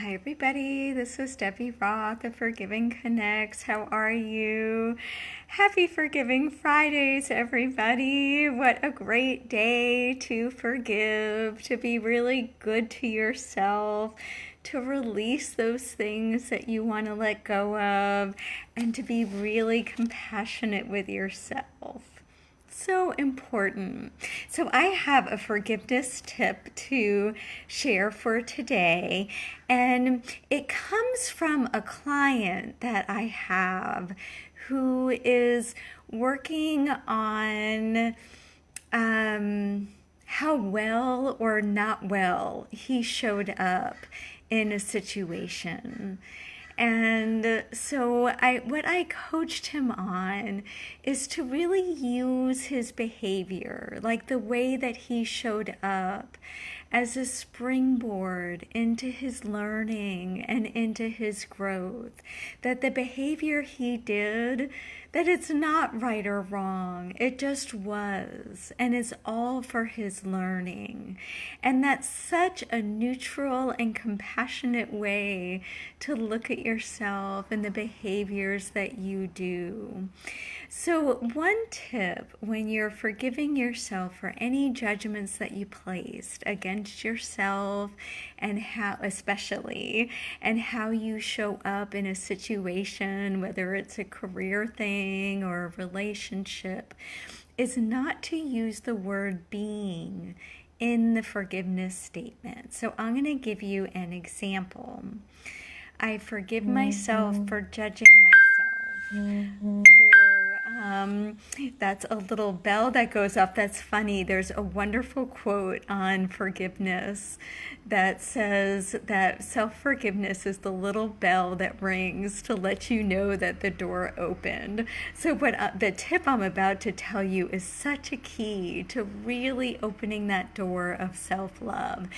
Hi, everybody. This is Debbie Roth of Forgiving Connects. How are you? Happy Forgiving Fridays, everybody. What a great day to forgive, to be really good to yourself, to release those things that you want to let go of, and to be really compassionate with yourself. So important. So I have a forgiveness tip to share for today, and it comes from a client that I have who is working on how well or not well he showed up in a situation. And so what I coached him on is to really use his behavior, like the way that he showed up, as a springboard into his learning and into his growth. That the behavior he did, that it's not right or wrong, it just was, and it's all for his learning. And that's such a neutral and compassionate way to look at yourself and the behaviors that you do. So one tip when you're forgiving yourself for any judgments that you placed against yourself, and how especially, and how you show up in a situation, whether it's a career thing or a relationship, is not to use the word being in the forgiveness statement. So I'm going to give you an example. I forgive myself for judging myself. That's a little bell that goes up. That's funny. There's a wonderful quote on forgiveness that says that self-forgiveness is the little bell that rings to let you know that the door opened. So the tip I'm about to tell you is such a key to really opening that door of self-love.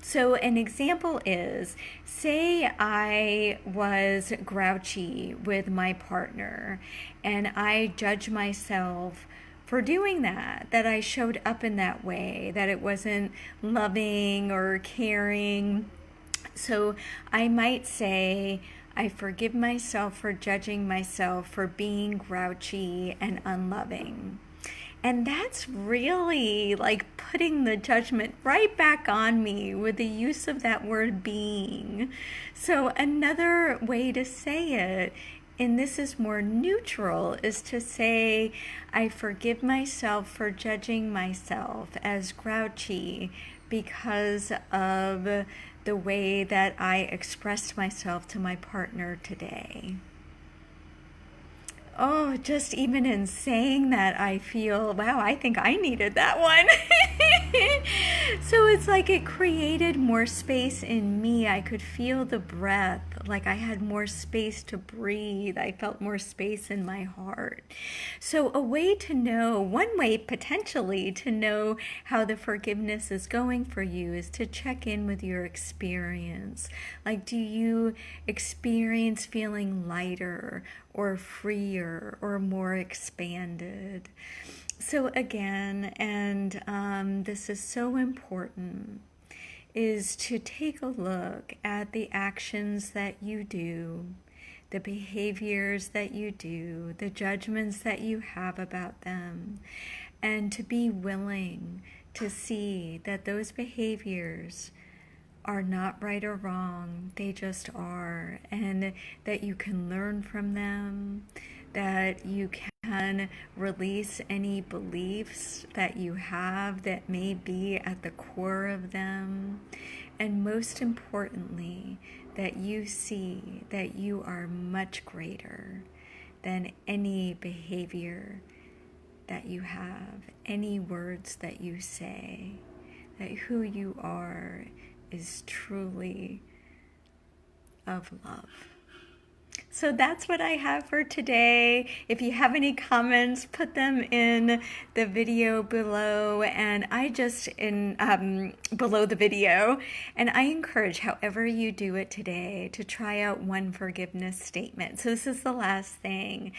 So an example is, say I was grouchy with my partner and I judge myself for doing that I showed up in that way, that it wasn't loving or caring. So I might say, I forgive myself for judging myself for being grouchy and unloving. And that's really like putting the judgment right back on me with the use of that word being. So another way to say it, and this is more neutral, is to say, I forgive myself for judging myself as grouchy because of the way that I expressed myself to my partner today. Oh, just even in saying that, I feel, wow, I think I needed that one. So it's like it created more space in me. I could feel the breath, like I had more space to breathe. I felt more space in my heart. So a way to know, one way potentially to know how the forgiveness is going for you, is to check in with your experience. Like, do you experience feeling lighter or freer or more expanded? So again, and this is so important, is to take a look at the actions that you do, the behaviors that you do, the judgments that you have about them, and to be willing to see that those behaviors are not right or wrong, they just are, and that you can learn from them, that you can release any beliefs that you have that may be at the core of them, and most importantly, that you see that you are much greater than any behavior that you have, any words that you say, that who you are is truly of love. So that's what I have for today. If you have any comments, put them in the video below, and below the video. And I encourage, however you do it today, to try out one forgiveness statement. So this is the last thing.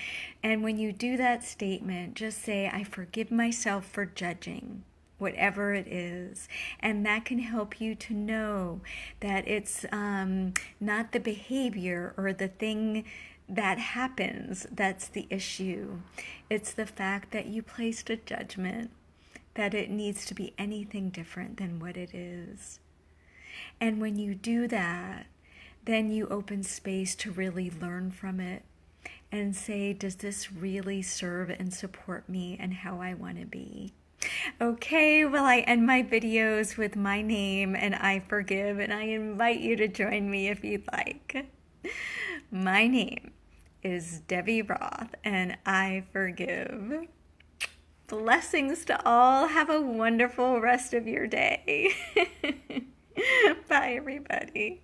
And when you do that statement, just say, I forgive myself for judging. whatever it is. And that can help you to know that it's not the behavior or the thing that happens that's the issue. It's the fact that you placed a judgment that it needs to be anything different than what it is. And when you do that, then you open space to really learn from it and say, does this really serve and support me and how I want to be? Okay, well, I end my videos with my name and I forgive, and I invite you to join me if you'd like. My name is Debbie Roth and I forgive. Blessings to all. Have a wonderful rest of your day. Bye, everybody.